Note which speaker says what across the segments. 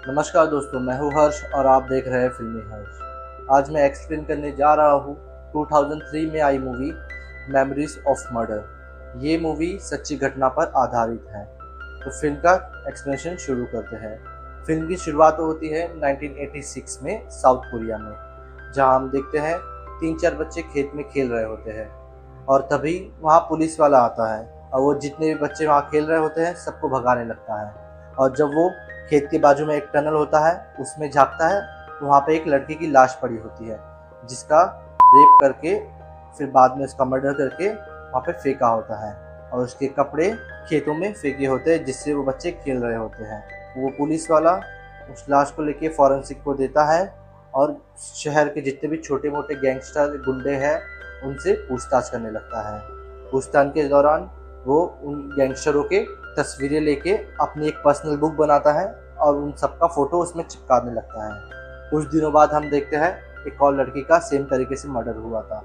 Speaker 1: नमस्कार दोस्तों, मैं हूँ हर्ष और आप देख रहे हैं फिल्मी हर्ष। आज मैं एक्सप्लेन करने जा रहा हूँ 2003 में आई मूवी मेमोरीज ऑफ मर्डर। ये मूवी सच्ची घटना पर आधारित है। तो फिल्म का एक्सप्लेनेशन शुरू करते हैं। फिल्म की शुरुआत होती है 1986 में साउथ कोरिया में, जहाँ हम देखते हैं 3-4 बच्चे खेत में खेल रहे होते हैं और तभी वहाँ पुलिस वाला आता है और वो जितने भी बच्चे वहाँ खेल रहे होते हैं सबको भगाने लगता है। और जब वो खेत के बाजू में एक टनल होता है उसमें झांकता है तो वहाँ पे एक लड़की की लाश पड़ी होती है, जिसका रेप करके फिर बाद में उसका मर्डर करके वहाँ पे फेंका होता है और उसके कपड़े खेतों में फेंके होते हैं जिससे वो बच्चे खेल रहे होते हैं। वो पुलिस वाला उस लाश को लेके फॉरेंसिक को देता है और शहर के जितने भी छोटे मोटे गैंगस्टर गुंडे हैं उनसे पूछताछ करने लगता है। पूछताछ के दौरान वो उन गैंगस्टरों के तस्वीरें लेके अपनी एक पर्सनल बुक बनाता है और उन सबका फोटो उसमें चिपकाने लगता है। कुछ दिनों बाद हम देखते हैं एक और लड़की का सेम तरीके से मर्डर हुआ था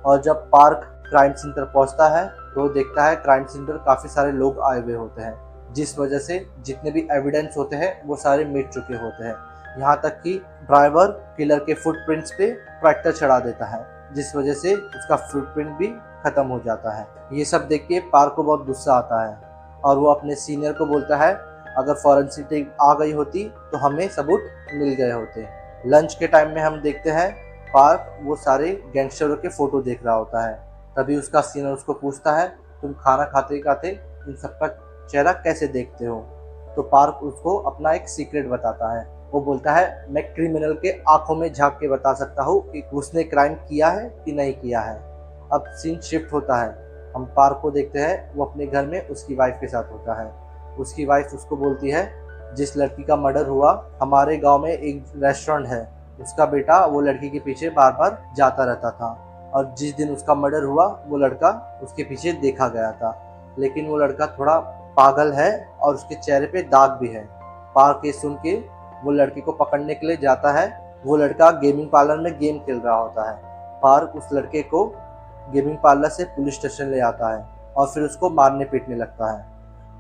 Speaker 1: और जब पार्क क्राइम सीन पर पहुंचता है तो देखता है क्राइम सीन पर काफ़ी सारे लोग आए हुए होते हैं, जिस वजह से जितने भी एविडेंस होते हैं वो सारे मिट चुके होते हैं। यहाँ तक कि ड्राइवर किलर के फुटप्रिंट्स पे ट्रैक्टर चढ़ा देता है, जिस वजह से उसका फुटप्रिंट भी खत्म हो जाता है। ये सब देख के पार्क को बहुत गुस्सा आता है और वो अपने सीनियर को बोलता है अगर फॉरेंसिक टीम आ गई होती तो हमें सबूत मिल गए होते। लंच के टाइम में हम देखते हैं पार्क वो सारे गैंगस्टरों के फोटो देख रहा होता है। तभी उसका सीनियर उसको पूछता है तुम खाना खाते खाते इन सबका चेहरा कैसे देखते हो? तो पार्क उसको अपना एक सीक्रेट बताता है। वो बोलता है मैं क्रिमिनल के आंखों में झांक के बता सकता हूँ कि उसने क्राइम किया है कि नहीं किया है। अब सीन शिफ्ट होता है, हम पार्क को देखते हैं वो अपने घर में उसकी वाइफ के साथ होता है। उसकी वाइफ उसको बोलती है जिस लड़की का मर्डर हुआ हमारे गांव में एक रेस्टोरेंट है, उसका बेटा वो लड़की के पीछे बार बार जाता रहता था और जिस दिन उसका मर्डर हुआ वो लड़का उसके पीछे देखा गया था, लेकिन वो लड़का थोड़ा पागल है और उसके चेहरे पे दाग भी है। पार्क ये सुन के वो लड़की को पकड़ने के लिए जाता है। वो लड़का गेमिंग पार्लर में गेम खेल रहा होता है। पार्क उस लड़के को गेमिंग पार्लर से पुलिस स्टेशन ले आता है और फिर उसको मारने पीटने लगता है।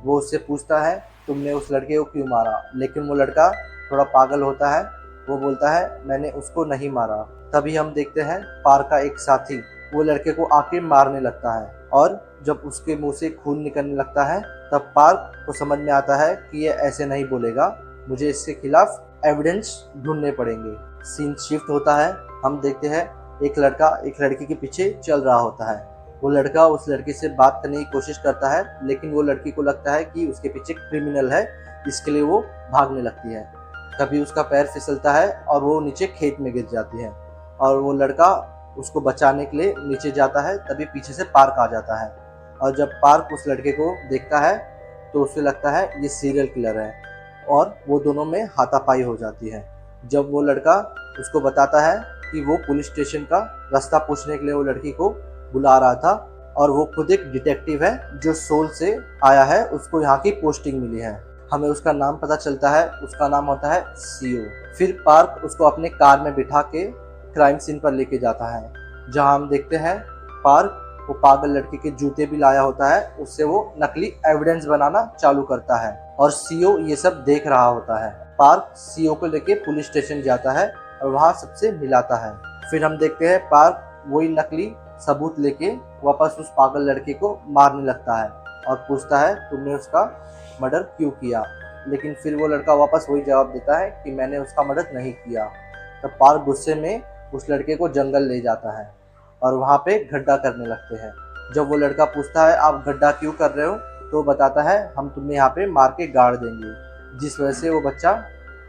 Speaker 1: वो उससे पूछता है तुमने उस लड़के को क्यों मारा, लेकिन वो लड़का थोड़ा पागल होता है। वो बोलता है मैंने उसको नहीं मारा। तभी हम देखते हैं पार्क का एक साथी वो लड़के को आके मारने लगता है और जब उसके मुंह से खून निकलने लगता है तब पार्क को समझ में आता है कि ये ऐसे नहीं बोलेगा, मुझे इसके खिलाफ एविडेंस ढूंढने पड़ेंगे। सीन शिफ्ट होता है, हम देखते हैं एक लड़का एक लड़की के पीछे चल रहा होता है। वो लड़का उस लड़की से बात करने की कोशिश करता है, लेकिन वो लड़की को लगता है कि उसके पीछे क्रिमिनल है, इसके लिए वो भागने लगती है। तभी उसका पैर फिसलता है और वो नीचे खेत में गिर जाती है और वो लड़का उसको बचाने के लिए नीचे जाता है। तभी पीछे से पार्क आ जाता है और जब पार्क उस लड़के को देखता है तो उसे लगता है ये सीरियल किलर है और वो दोनों में हाथापाई हो जाती है। जब वो लड़का उसको बताता है कि वो पुलिस स्टेशन का रास्ता पूछने के लिए वो लड़की को बुला रहा था और वो खुद एक डिटेक्टिव है जो सोल से आया है, उसको यहाँ की पोस्टिंग मिली है। हमें उसका नाम पता चलता है, उसका नाम होता है सीओ। फिर पार्क उसको अपने कार में बिठा के क्राइम सीन पर लेके जाता है, जहाँ हम देखते हैं पार्क वो पागल लड़के के जूते भी लाया होता है, उससे वो नकली एविडेंस बनाना चालू करता है और सीओ ये सब देख रहा होता है। पार्क सीओ को लेके पुलिस स्टेशन जाता है और वहाँ सबसे मिलाता है। फिर हम देखते हैं पार्क वही नकली सबूत लेके वापस उस पागल लड़के को मारने लगता है और पूछता है तुमने उसका मर्डर क्यों किया, लेकिन फिर वो लड़का वापस वही जवाब देता है कि मैंने उसका मर्डर नहीं किया। तो पार्क गुस्से में उस लड़के को जंगल ले जाता है और वहाँ पे गड्ढा करने लगते हैं। जब वो लड़का पूछता है आप गड्ढा क्यों कर रहे हो, तो बताता है हम तुम्हें यहाँ पे मार के गाड़ देंगे, जिस वजह से वो बच्चा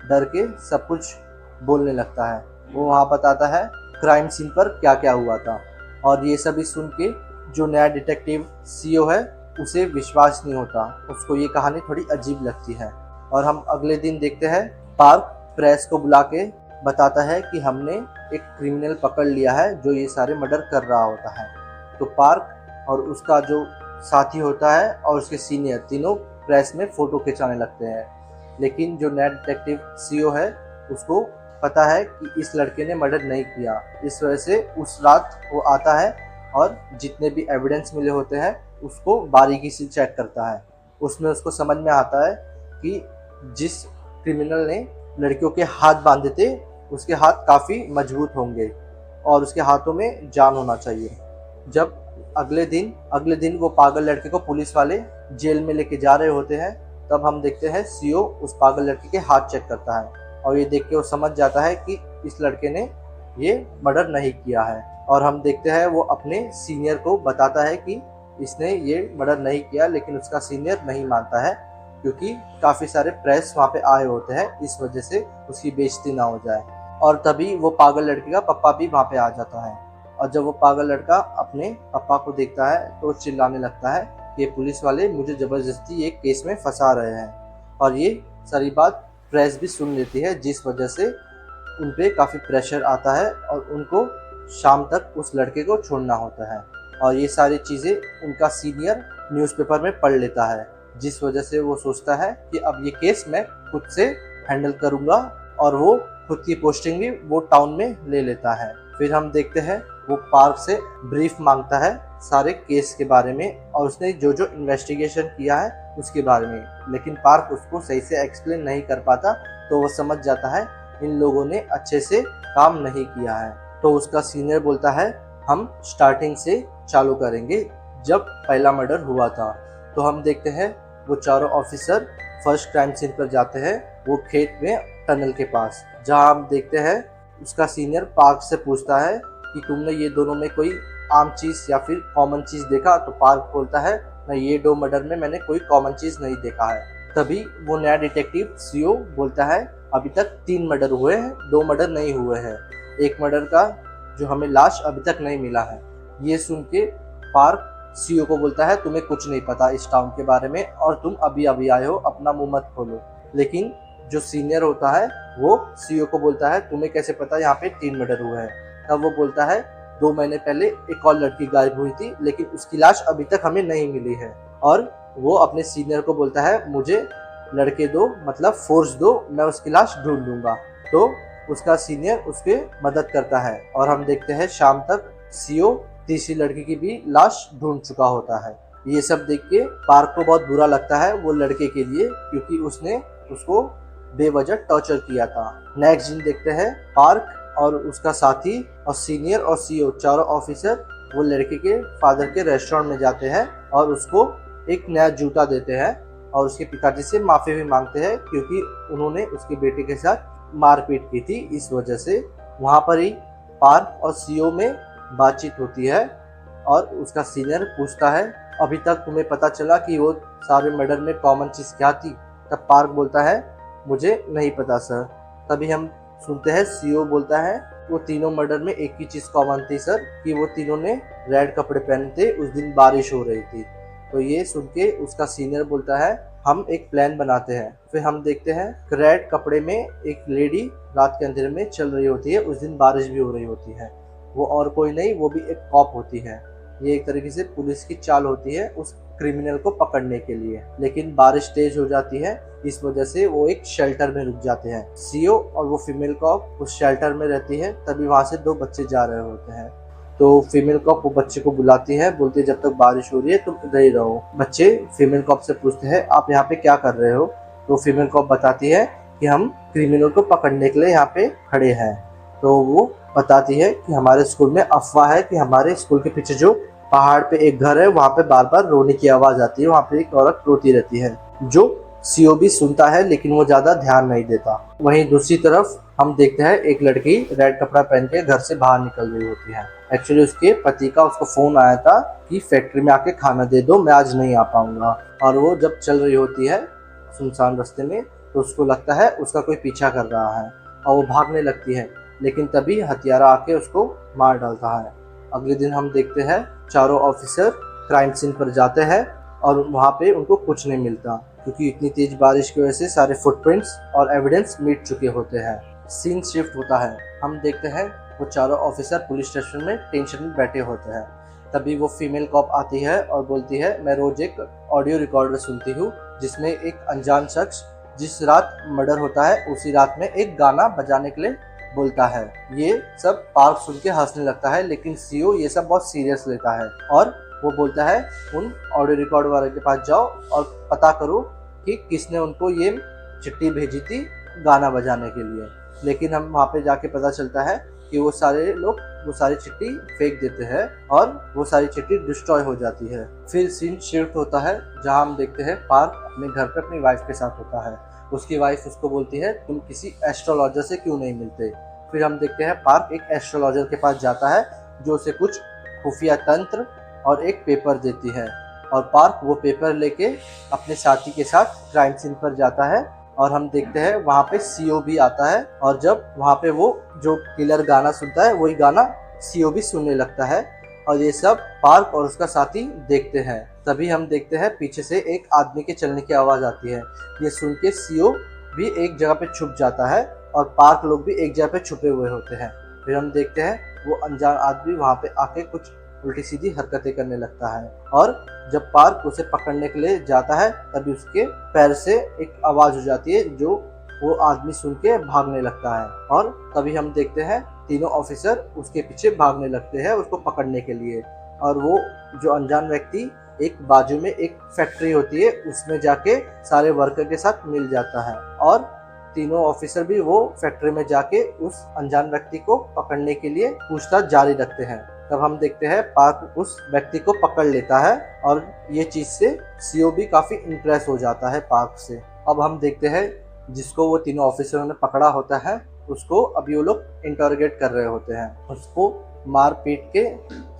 Speaker 1: डर के सब कुछ बोलने लगता है। वो वहाँ बताता है क्राइम सीन पर क्या क्या हुआ था और ये सभी सुन के जो नया डिटेक्टिव सीओ है उसे विश्वास नहीं होता, उसको ये कहानी थोड़ी अजीब लगती है। और हम अगले दिन देखते हैं पार्क प्रेस को बुला के बताता है कि हमने एक क्रिमिनल पकड़ लिया है जो ये सारे मर्डर कर रहा होता है। तो पार्क और उसका जो साथी होता है और उसके सीनियर तीनों प्रेस में फ़ोटो खिंचाने लगते हैं, लेकिन जो नया डिटेक्टिव सीओ है उसको पता है कि इस लड़के ने मर्डर नहीं किया। इस वजह से उस रात वो आता है और जितने भी एविडेंस मिले होते हैं उसको बारीकी से चेक करता है। उसमें उसको समझ में आता है कि जिस क्रिमिनल ने लड़कियों के हाथ बांधे थे उसके हाथ काफ़ी मजबूत होंगे और उसके हाथों में जान होना चाहिए। जब अगले दिन वो पागल लड़के को पुलिस वाले जेल में लेके जा रहे होते हैं, तब हम देखते हैं सीओ उस पागल लड़के के हाथ चेक करता है और ये देख के वो समझ जाता है कि इस लड़के ने ये मर्डर नहीं किया है। और हम देखते हैं वो अपने सीनियर को बताता है कि इसने ये मर्डर नहीं किया, लेकिन उसका सीनियर नहीं मानता है क्योंकि काफ़ी सारे प्रेस वहाँ पे आए होते हैं, इस वजह से उसकी बेइज्जती ना हो जाए। और तभी वो पागल लड़के का पापा भी वहाँ पे आ जाता है और जब वो पागल लड़का अपने पापा को देखता है तो चिल्लाने लगता है कि ये पुलिस वाले मुझे ज़बरदस्ती एक केस में फंसा रहे हैं। और ये सारी बात प्रेस भी सुन लेती है, जिस वजह से उन पे काफ़ी प्रेशर आता है और उनको शाम तक उस लड़के को छोड़ना होता है। और ये सारी चीज़ें उनका सीनियर न्यूज़पेपर में पढ़ लेता है, जिस वजह से वो सोचता है कि अब ये केस मैं खुद से हैंडल करूँगा और वो खुद की पोस्टिंग भी वो टाउन में ले लेता है। फिर हम देखते हैं वो पार्क से ब्रीफ मांगता है सारे केस के बारे में और उसने जो जो इन्वेस्टिगेशन किया है उसके बारे में, लेकिन पार्क उसको सही से एक्सप्लेन नहीं कर पाता। तो वो समझ जाता है इन लोगों ने अच्छे से काम नहीं किया है। तो उसका सीनियर बोलता है हम स्टार्टिंग से चालू करेंगे जब पहला मर्डर हुआ था। तो हम देखते हैं वो चारों ऑफिसर फर्स्ट क्राइम सीन पर जाते हैं, वो खेत में टनल के पास, जहां हम देखते हैं उसका सीनियर पार्क से पूछता है कि तुमने ये दोनों में कोई आम चीज़ या फिर कॉमन चीज़ देखा। तो पार्क बोलता है नहीं, ये 2 मर्डर में मैंने कोई कॉमन चीज़ नहीं देखा है। तभी वो नया डिटेक्टिव सीओ बोलता है अभी तक 3 मर्डर हुए हैं, 2 मर्डर नहीं हुए हैं, एक मर्डर का जो हमें लाश अभी तक नहीं मिला है। ये सुन के पार्क सीओ को बोलता है तुम्हें कुछ नहीं पता इस टाउन के बारे में और तुम अभी अभी आए हो, अपना मुंह मत खोलो। लेकिन जो सीनियर होता है वो सीओ को बोलता है तुम्हें कैसे पता यहाँ पे 3 मर्डर हुए हैं। तब वो बोलता है 2 महीने पहले एक और लड़की गायब हुई थी, लेकिन उसकी लाश अभी तक हमें नहीं मिली है। और वो अपने सीनियर को बोलता है मुझे लड़के दो, मतलब फोर्स दो, मैं उसकी लाश ढूंढ लूंगा। तो उसका सीनियर उसके मदद करता है और हम देखते हैं शाम तक सीओ तीसरी लड़की की भी लाश ढूंढ चुका होता है। ये सब देख के पार्क को बहुत बुरा लगता है वो लड़के के लिए, क्योंकि उसने उसको बेवजह टॉर्चर किया था। नेक्स्ट दिन देखते हैं पार्क और उसका साथी और सीनियर और सीओ चारों ऑफिसर वो लड़के के फादर के रेस्टोरेंट में जाते हैं और उसको एक नया जूता देते हैं और उसके पिताजी से माफ़ी भी मांगते हैं, क्योंकि उन्होंने उसके बेटे के साथ मारपीट की थी। इस वजह से वहाँ पर ही पार्क और सीओ में बातचीत होती है और उसका सीनियर पूछता है अभी तक तुम्हें पता चला कि वो सारे मर्डर में कॉमन चीज़ क्या थी। तब पार्क बोलता है मुझे नहीं पता सर। तभी हम सुनते हैं सीओ बोलता है वो तीनों मर्डर में एक ही चीज़ कॉमन थी सर, कि वो तीनों ने रेड कपड़े पहने थे, उस दिन बारिश हो रही थी। तो ये सुन के उसका सीनियर बोलता है हम एक प्लान बनाते हैं। फिर हम देखते हैं रेड कपड़े में एक लेडी रात के अंधेरे में चल रही होती है, उस दिन बारिश भी हो रही होती है। वो और कोई नहीं, वो भी एक कॉप होती है। ये एक तरीके से पुलिस की चाल होती है उस क्रिमिनल को पकड़ने के लिए। लेकिन बारिश तेज हो जाती है, इस वजह से वो एक शेल्टर में रुक जाते हैं। सीओ और वो फीमेल कॉप उस शेल्टर में रहती है। तभी वहाँ से 2 बच्चे जा रहे होते हैं। तो फीमेल कॉप वो बच्चे को बुलाती है, बोलती है जब तक बारिश हो रही है तुम इधर ही रहो। बच्चे फीमेल कॉप से पूछते हैं आप यहाँ पे क्या कर रहे हो। तो फीमेल कॉप बताती है कि हम क्रिमिनल को पकड़ने के लिए यहाँ पे खड़े हैं। तो वो बताती है कि हमारे स्कूल में अफवाह है कि हमारे स्कूल के पीछे जो पहाड़ पे एक घर है, वहाँ पे बार बार रोने की आवाज़ आती है, वहाँ पे एक औरत रोती रहती है। जो सीओ भी सुनता है लेकिन वो ज़्यादा ध्यान नहीं देता। वहीं दूसरी तरफ हम देखते हैं एक लड़की रेड कपड़ा पहन के घर से बाहर निकल रही होती है। एक्चुअली उसके पति का उसको फ़ोन आया था कि फैक्ट्री में आके खाना दे दो, मैं आज नहीं आ पाऊँगा। और वो जब चल रही होती है सुनसान रास्ते में तो उसको लगता है उसका कोई पीछा कर रहा है और वो भागने लगती है, लेकिन तभी हथियारा आके उसको मार डालता है। अगले दिन हम देखते हैं चारों ऑफिसर क्राइम सीन पर जाते हैं और वहाँ पे उनको कुछ नहीं मिलता, क्योंकि इतनी तेज बारिश की वजह से सारे फुटप्रिंट्स और एविडेंस मिट चुके होते हैं। सीन शिफ्ट होता है। हम देखते हैं वो चारों ऑफिसर पुलिस स्टेशन में टेंशन में बैठे होते हैं। तभी वो फीमेल कॉप आती है और बोलती है मैं रोज एक ऑडियो रिकॉर्डर सुनती हूँ जिसमें एक अनजान शख्स जिस रात मर्डर होता है उसी रात में एक गाना बजाने के लिए बोलता है। ये सब पार्क सुन के हंसने लगता है, लेकिन सीओ ये सब बहुत सीरियस लेता है और वो बोलता है उन ऑडियो रिकॉर्ड वाले के पास जाओ और पता करो कि किसने उनको ये चिट्ठी भेजी थी गाना बजाने के लिए। लेकिन हम वहाँ पे जाके पता चलता है कि वो सारे लोग वो सारी चिट्ठी फेंक देते हैं और वो सारी चिट्ठी डिस्ट्रॉय हो जाती है। फिर सीन शिफ्ट होता है जहाँ हम देखते हैं पार्क अपने घर पे अपनी वाइफ के साथ होता है। उसकी वाइफ उसको बोलती है तुम किसी एस्ट्रोलॉजर से क्यों नहीं मिलते। फिर हम देखते हैं पार्क एक एस्ट्रोलॉजर के पास जाता है जो उसे कुछ खुफिया तंत्र और एक पेपर देती है, और पार्क वो पेपर लेके अपने साथी के साथ क्राइम सीन पर जाता है। और हम देखते हैं वहाँ पे सीओ भी आता है, और जब वहाँ पे वो जो किलर गाना सुनता है वही गाना सीओ भी सुनने लगता है, और ये सब पार्क और उसका साथी देखते हैं। तभी हम देखते हैं पीछे से एक आदमी के चलने की आवाज़ आती है। ये सुन के सीओ भी एक जगह पे छुप जाता है और पार्क लोग भी एक जगह पे छुपे हुए होते हैं। फिर हम देखते हैं वो अनजान आदमी वहाँ पे आके कुछ उल्टी सीधी हरकतें करने लगता है, और जब पार्क उसे पकड़ने के लिए जाता है तभी उसके पैर से एक आवाज़ हो जाती है जो वो आदमी सुन के भागने लगता है। और तभी हम देखते हैं तीनों ऑफिसर उसके पीछे भागने लगते हैं उसको पकड़ने के लिए, और वो जो अनजान व्यक्ति एक बाजू में एक फैक्ट्री होती है उसमें जाके सारे वर्कर के साथ मिल जाता है, और तीनों ऑफिसर भी वो फैक्ट्री में जाके उस अनजान व्यक्ति को पकड़ने के लिए पूछताछ जारी रखते हैं। तब हम देखते हैं पार्क उस व्यक्ति को पकड़ लेता है, और ये चीज से सीओ भी काफी इम्प्रेस हो जाता है पार्क से। अब हम देखते हैं जिसको वो तीनों ऑफिसरों ने पकड़ा होता है उसको अभी वो लोग इंटरोगेट कर रहे होते हैं। उसको मार पीट के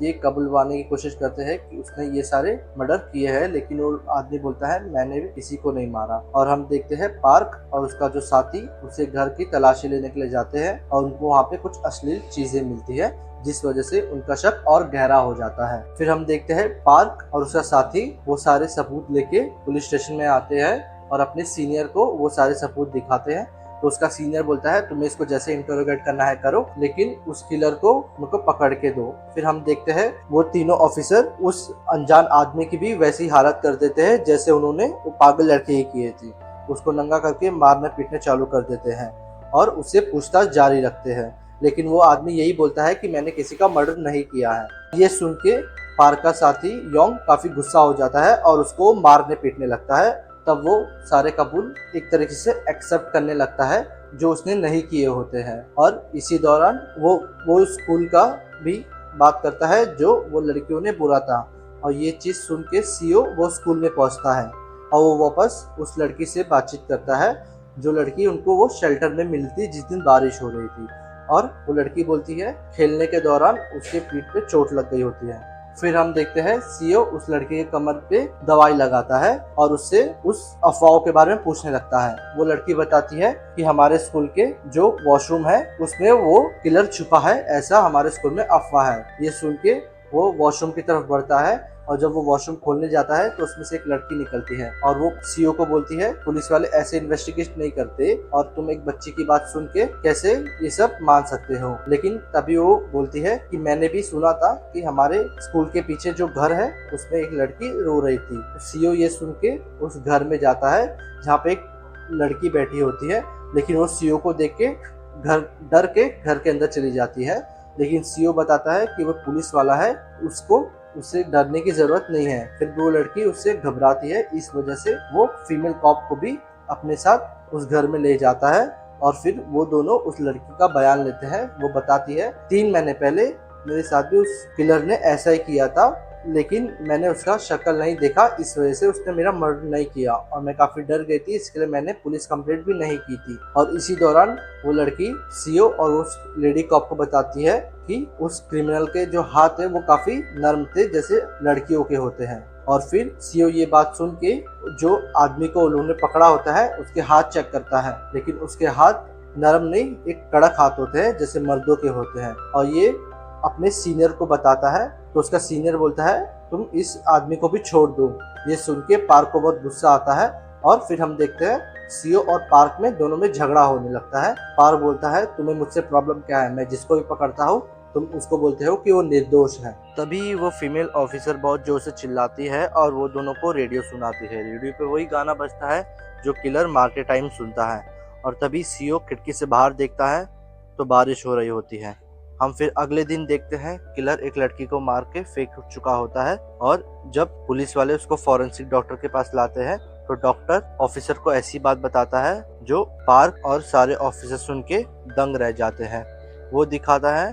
Speaker 1: ये कबूलवाने की कोशिश करते हैं कि उसने ये सारे मर्डर किए हैं, लेकिन वो आदमी बोलता है मैंने भी किसी को नहीं मारा। और हम देखते हैं पार्क और उसका जो साथी उसे घर की तलाशी लेने के लिए जाते हैं, और उनको वहाँ पे कुछ अश्लील चीजें मिलती है जिस वजह से उनका शक और गहरा हो जाता है। फिर हम देखते हैं पार्क और उसका साथी वो सारे सबूत लेके पुलिस स्टेशन में आते हैं और अपने सीनियर को वो सारे सबूत दिखाते हैं। तो उसका सीनियर बोलता है तुम्हें इसको जैसे इंटरोगेट करना है करो, लेकिन उस किलर को उनको पकड़ के दो। फिर हम देखते हैं वो तीनों ऑफिसर उस अनजान आदमी की भी वैसी हालत कर देते हैं जैसे उन्होंने वो पागल लड़के ही किए थे। उसको नंगा करके मारने पीटने चालू कर देते हैं और उससे पूछताछ जारी रखते हैं, लेकिन वो आदमी यही बोलता है कि मैंने किसी का मर्डर नहीं किया है। ये सुन के पार्क का साथी योंग काफी गुस्सा हो जाता है और उसको मारने पीटने लगता है। तब वो सारे कबूल एक तरीके से एक्सेप्ट करने लगता है जो उसने नहीं किए होते हैं, और इसी दौरान वो स्कूल का भी बात करता है जो वो लड़कियों ने बोला था। और ये चीज़ सुन के सीओ वो स्कूल में पहुंचता है और वो वापस उस लड़की से बातचीत करता है जो लड़की उनको वो शेल्टर में मिलती जिस दिन बारिश हो रही थी। और वो लड़की बोलती है खेलने के दौरान उसके पीठ पे चोट लग गई होती है। फिर हम देखते हैं सीओ उस लड़के के कमर पे दवाई लगाता है और उससे उस अफवाहों के बारे में पूछने लगता है। वो लड़की बताती है कि हमारे स्कूल के जो वॉशरूम है उसमें वो किलर छुपा है, ऐसा हमारे स्कूल में अफवाह है। ये सुन के वो वॉशरूम की तरफ बढ़ता है और जब वो वॉशरूम खोलने जाता है तो उसमें से एक लड़की निकलती है और वो सीओ को बोलती है पुलिस वाले ऐसे इन्वेस्टिगेट नहीं करते और तुम एक बच्ची की बात सुन के कैसे ये सब मान सकते हो। लेकिन तभी वो बोलती है कि मैंने भी सुना था कि हमारे स्कूल के पीछे जो घर है उसमें एक लड़की रो रही थी। सीओ ये सुन के उस घर में जाता है जहाँ पे एक लड़की बैठी होती है, लेकिन वो सीओ को देख के डर के घर के अंदर चली जाती है। लेकिन सीओ बताता है कि वो पुलिस वाला है, उससे डरने की जरूरत नहीं है। फिर वो लड़की उससे घबराती है, इस वजह से वो फीमेल कॉप को भी अपने साथ उस घर में ले जाता है और फिर वो दोनों उस लड़की का बयान लेते हैं। वो बताती है 3 महीने पहले मेरे साथ भी उस किलर ने ऐसा ही किया था, लेकिन मैंने उसका शक्ल नहीं देखा, इस वजह से उसने मेरा मर्डर नहीं किया और मैं काफी डर गई थी, इसके लिए मैंने पुलिस कंप्लेंट भी नहीं की थी। और इसी दौरान वो लड़की सीओ और उस लेडी कॉप को बताती है कि उस क्रिमिनल के जो हाथ है वो काफी नर्म थे जैसे लड़कियों के होते हैं। और फिर सीओ ये बात सुन के जो आदमी को उन्होंने पकड़ा होता है उसके हाथ चेक करता है, लेकिन उसके हाथ नरम नहीं, एक कड़क हाथ होते हैं जैसे मर्दों के होते हैं। और ये अपने सीनियर को बताता है तो उसका सीनियर बोलता है तुम इस आदमी को भी छोड़ दो। ये सुन के पार्क को बहुत गुस्सा आता है और फिर हम देखते हैं सीओ और पार्क में दोनों में झगड़ा होने लगता है। पार्क बोलता है तुम्हें मुझसे प्रॉब्लम क्या है, मैं जिसको भी पकड़ता हूँ तुम उसको बोलते हो कि वो निर्दोष है। तभी वो फीमेल ऑफिसर बहुत जोर से चिल्लाती है और वो दोनों को रेडियो सुनाती है। रेडियो पे वही गाना बजता है जो किलर मारते टाइम सुनता है। और तभी सीओ खिड़की से बाहर देखता है तो बारिश हो रही होती है। हम फिर अगले दिन देखते हैं किलर एक लड़की को मार के फेंक चुका होता है और जब पुलिस वाले उसको फॉरेंसिक डॉक्टर के पास लाते हैं तो डॉक्टर ऑफिसर को ऐसी बात बताता है जो पार्क और सारे ऑफिसर सुन के दंग रह जाते हैं। वो दिखाता है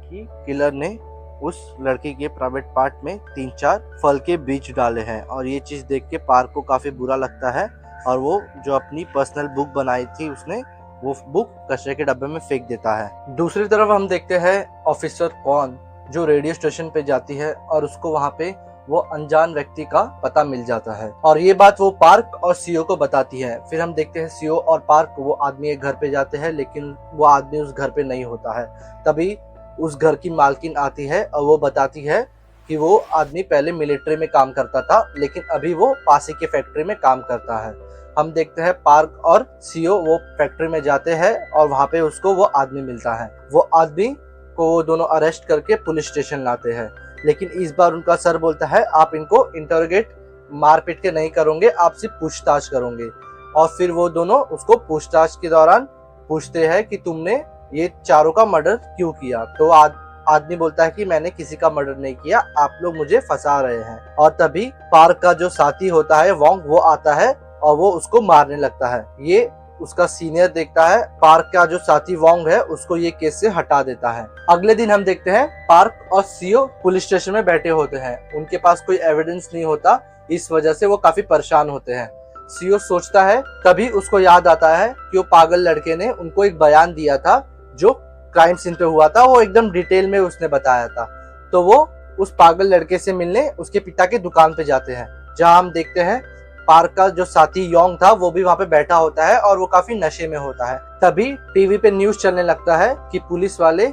Speaker 1: कि किलर ने उस लड़की के प्राइवेट पार्ट में 3-4 फल के बीज डाले हैं, और ये चीज देख के पार्क को काफी बुरा लगता है और वो जो अपनी पर्सनल बुक बनाई थी उसने वो बुक कचरे के डब्बे में फेंक देता है। दूसरी तरफ हम देखते हैं ऑफिसर कौन जो रेडियो स्टेशन पे जाती है और उसको वहाँ पे वो अनजान व्यक्ति का पता मिल जाता है, और ये बात वो पार्क और सीओ को बताती है। फिर हम देखते हैं सीओ और पार्क वो आदमी एक घर पे जाते हैं, लेकिन वो आदमी उस घर पे नहीं होता है। तभी उस घर की मालकिन आती है और वो बताती है कि वो आदमी पहले मिलिट्री में काम करता था, लेकिन अभी वो पास ही की फैक्ट्री में काम करता है। हम देखते हैं पार्क और सीओ वो फैक्ट्री में जाते हैं और वहाँ पे उसको वो आदमी मिलता है। वो आदमी को वो दोनों अरेस्ट करके पुलिस स्टेशन लाते हैं, लेकिन इस बार उनका सर बोलता है आप इनको इंटरोगेट मारपीट के नहीं करोगे, आप सिर्फ पूछताछ करोगे। और फिर वो दोनों उसको पूछताछ के दौरान पूछते हैं कि तुमने ये चारों का मर्डर क्यों किया। तो आदमी बोलता है कि मैंने किसी का मर्डर नहीं किया, आप लोग मुझे फंसा रहे हैं। और तभी पार्क का जो साथी होता है वोंग, वो आता है और वो उसको मारने लगता है। ये उसका सीनियर देखता है, पार्क का जो साथी वोंग है उसको ये केस से हटा देता है। अगले दिन हम देखते हैं पार्क और सीओ पुलिस स्टेशन में बैठे होते हैं। उनके पास कोई एविडेंस नहीं होता, इस वजह से वो काफी परेशान होते हैं। सीओ सोचता है, तभी उसको याद आता है कि वो पागल लड़के ने उनको एक बयान दिया था जो क्राइम सीन पे हुआ था, वो एकदम डिटेल में उसने बताया था। तो वो उस पागल लड़के से मिलने उसके पिता की दुकान पे जाते हैं, जहाँ हम देखते हैं पार्क का जो साथी योंग था वो भी वहाँ पे बैठा होता है और वो काफी नशे में होता है। तभी टीवी पे न्यूज चलने लगता है कि पुलिस वाले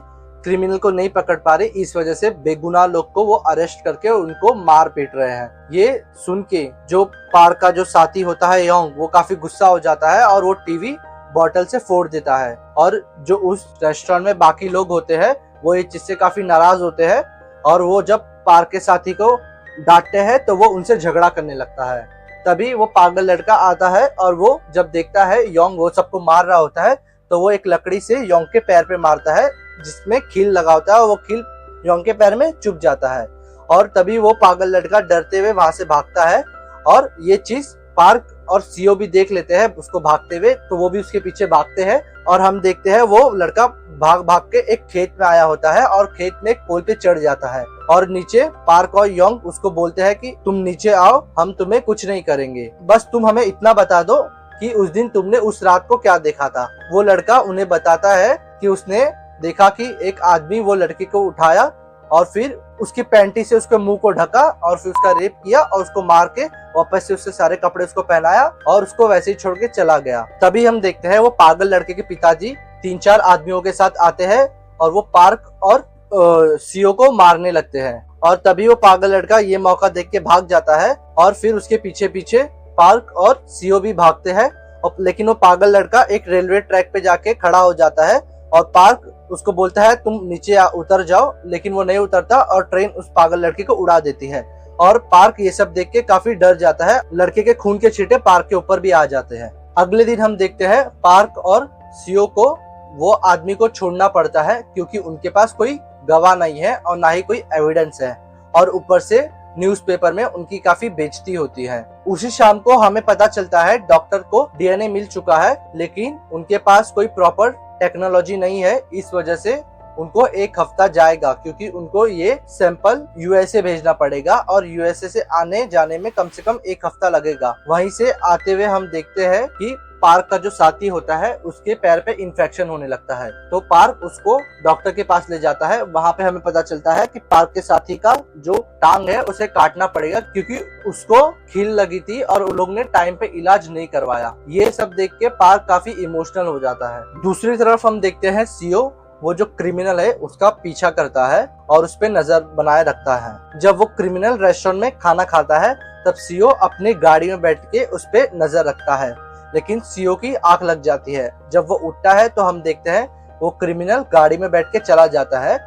Speaker 1: क्रिमिनल को नहीं पकड़ पा रहे, इस वजह से बेगुनाह लोग को वो अरेस्ट करके उनको मार पीट रहे हैं। ये सुन के जो पार्क का जो साथी होता है योंग, वो काफी गुस्सा हो जाता है और वो टीवी बॉटल से फोड़ देता है। और जो उस रेस्टोरेंट में बाकी लोग होते हैं वो इस चीज से काफी नाराज होते हैं, और वो जब पार्क के साथी को डांटते हैं तो वो उनसे झगड़ा करने लगता है। तभी वो पागल लड़का आता है और वो जब देखता है योंग वो सबको मार रहा होता है, तो वो एक लकड़ी से योंग के पैर पे मारता है जिसमें कील लगा होता है, और वो कील योंग के पैर में चुभ जाता है। और तभी वो पागल लड़का डरते हुए वहां से भागता है, और ये चीज पार्क और सीओ भी देख लेते हैं उसको भागते हुए, तो वो भी उसके पीछे भागते हैं। और हम देखते हैं वो लड़का भाग भाग के एक खेत में आया होता है और खेत में एक पोल पे चढ़ जाता है, और नीचे पार्क और योंग उसको बोलते हैं कि तुम नीचे आओ, हम तुम्हें कुछ नहीं करेंगे, बस तुम हमें इतना बता दो कि उस दिन तुमने उस रात को क्या देखा था। वो लड़का उन्हें बताता है कि उसने देखा कि एक आदमी वो लड़की को उठाया और फिर उसकी पैंटी से उसके मुंह को ढका और फिर उसका रेप किया और उसको मार के वापस से उससे सारे कपड़े उसको पहनाया और उसको वैसे ही छोड़ के चला गया। तभी हम देखते हैं वो पागल लड़के के पिताजी 3-4 आदमियों के साथ आते हैं और वो पार्क और सीओ को मारने लगते हैं, और तभी वो पागल लड़का ये मौका देख के भाग जाता है और फिर उसके पीछे पीछे पार्क और सीओ भी भागते हैं। और लेकिन वो पागल लड़का एक रेलवे ट्रैक पे जाके खड़ा हो जाता है और पार्क उसको बोलता है तुम नीचे उतर जाओ, लेकिन वो नहीं उतरता और ट्रेन उस पागल लड़के को उड़ा देती है। और पार्क ये सब देख के काफी डर जाता है, लड़के के खून के छींटे पार्क के ऊपर भी आ जाते हैं। अगले दिन हम देखते हैं पार्क और सीओ को वो आदमी को छोड़ना पड़ता है क्योंकि उनके पास कोई गवाह नहीं है और ना ही कोई एविडेंस है, और ऊपर से न्यूज़पेपर में उनकी काफी बेइज्जती होती है। उसी शाम को हमें पता चलता है डॉक्टर को डीएनए मिल चुका है, लेकिन उनके पास कोई प्रॉपर टेक्नोलॉजी नहीं है, इस वजह से उनको 1 हफ्ता जाएगा क्योंकि उनको ये सैंपल यूएसए भेजना पड़ेगा और यूएसए से आने जाने में कम से कम 1 हफ्ता लगेगा। वहीं से आते हुए हम देखते हैं कि पार्क का जो साथी होता है उसके पैर पे इन्फेक्शन होने लगता है, तो पार्क उसको डॉक्टर के पास ले जाता है। वहां पे हमें पता चलता है कि पार्क के साथी का जो टांग है उसे काटना पड़ेगा क्योंकि उसको कील लगी थी और उन लोग ने टाइम पे इलाज नहीं करवाया। ये सब देख के पार्क काफी इमोशनल हो जाता है। दूसरी तरफ हम देखते हैं सीओ वो जो क्रिमिनल है उसका पीछा करता है और उस पे नजर बनाए रखता है। जब वो क्रिमिनल रेस्टोरेंट में खाना खाता है तब सीओ अपनी गाड़ी में बैठ के उस पे नजर रखता है, लेकिन सीओ की आंख लग जाती है। जब वो उठता है तो हम देखते हैं वो क्रिमिनल गाड़ी में बैठ के चला जाता है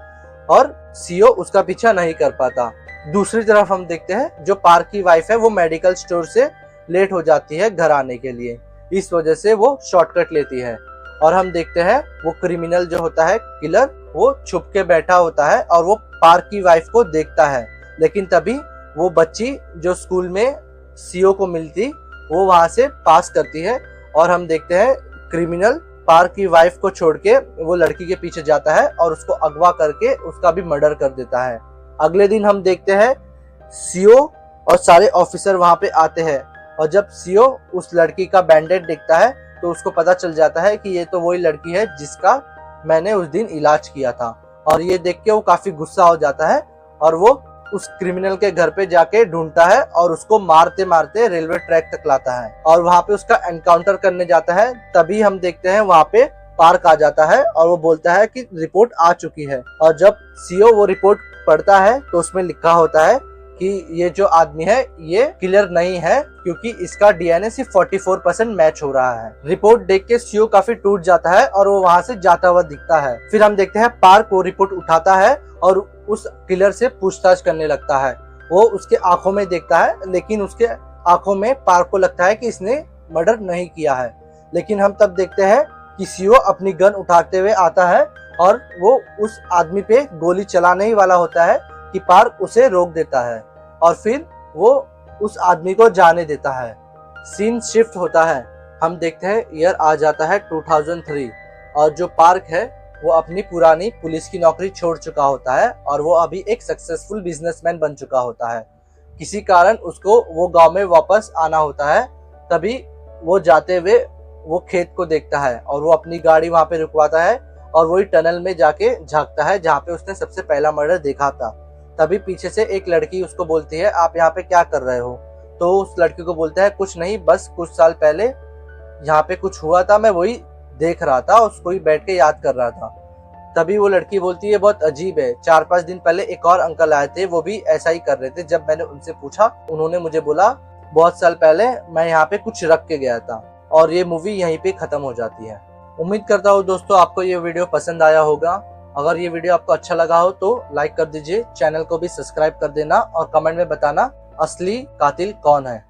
Speaker 1: और सीओ उसका पीछा नहीं कर पाता। दूसरी तरफ हम देखते हैं जो पार्क की वाइफ है वो मेडिकल स्टोर से लेट हो जाती है घर आने के लिए, इस वजह से वो शॉर्टकट लेती है। और हम देखते हैं वो क्रिमिनल जो होता है किलर वो छुप के बैठा होता है और वो पार्क की वाइफ को देखता है, लेकिन तभी वो बच्ची जो स्कूल में सीओ को मिलती वो वहां से पास करती है और हम देखते हैं क्रिमिनल पार्क की वाइफ को छोड़ के वो लड़की के पीछे जाता है और उसको अगवा करके उसका भी मर्डर कर देता है। अगले दिन हम देखते हैं सीओ और सारे ऑफिसर वहां पे आते हैं और जब सीओ उस लड़की का बैंडेड देखता है तो उसको पता चल जाता है कि ये तो वही लड़की है जिसका मैंने उस दिन इलाज किया था। और ये देख के वो काफी गुस्सा हो जाता है और वो उस क्रिमिनल के घर पे जाके ढूंढता है और उसको मारते मारते रेलवे ट्रैक तक लाता है और वहां पे उसका एनकाउंटर करने जाता है। तभी हम देखते हैं वहां पे पार्क आ जाता है और वो बोलता है कि रिपोर्ट आ चुकी है। और जब सीओ वो रिपोर्ट पढ़ता है तो उसमें लिखा होता है कि ये जो आदमी है ये किलर नहीं है क्योंकि इसका डीएनए सिर्फ 44% मैच हो रहा है। रिपोर्ट देख के सीओ काफी टूट जाता है और वो वहां से जाता हुआ दिखता है। फिर हम देखते हैं पार्क वो रिपोर्ट उठाता है और उस किलर से पूछताछ करने लगता है। वो उसके आंखों में देखता है लेकिन उसके आंखों में पार्क को लगता है कि इसने मर्डर नहीं किया है। लेकिन हम तब देखते हैं कि सीओ अपनी गन उठाते हुए आता है और वो उस आदमी पे गोली चलाने ही वाला होता है कि पार्क उसे रोक देता है और फिर वो उस आदमी को जाने देता है। सीन शिफ्ट होता है, हम देखते हैं ईयर आ जाता है 2003 और जो पार्क है वो अपनी पुरानी पुलिस की नौकरी छोड़ चुका होता है और वो अभी एक सक्सेसफुल बिजनेसमैन बन चुका होता है। किसी कारण उसको वो गांव में वापस आना होता है। तभी वो जाते हुए वो खेत को देखता है और वो अपनी गाड़ी वहां पे रुकवाता है और वही टनल में जाके झांकता है जहाँ पे उसने सबसे पहला मर्डर देखा था। तभी पीछे से एक लड़की उसको बोलती है आप यहाँ पे क्या कर रहे हो? तो उस लड़की को बोलता है कुछ नहीं, बस कुछ साल पहले यहाँ पे कुछ हुआ था, मैं वही देख रहा था, उसको ही बैठ के याद कर रहा था। तभी वो लड़की बोलती है बहुत अजीब है, 4-5 दिन पहले एक और अंकल आए थे, वो भी ऐसा ही कर रहे थे। जब मैंने उनसे पूछा उन्होंने मुझे बोला बहुत साल पहले मैं यहाँ पे कुछ रख के गया था। और ये मूवी यहीं पे खत्म हो जाती है। उम्मीद करता हूँ दोस्तों आपको ये वीडियो पसंद आया होगा। अगर ये वीडियो आपको अच्छा लगा हो तो लाइक कर दीजिए, चैनल को भी सब्सक्राइब कर देना और कमेंट में बताना असली कातिल कौन है।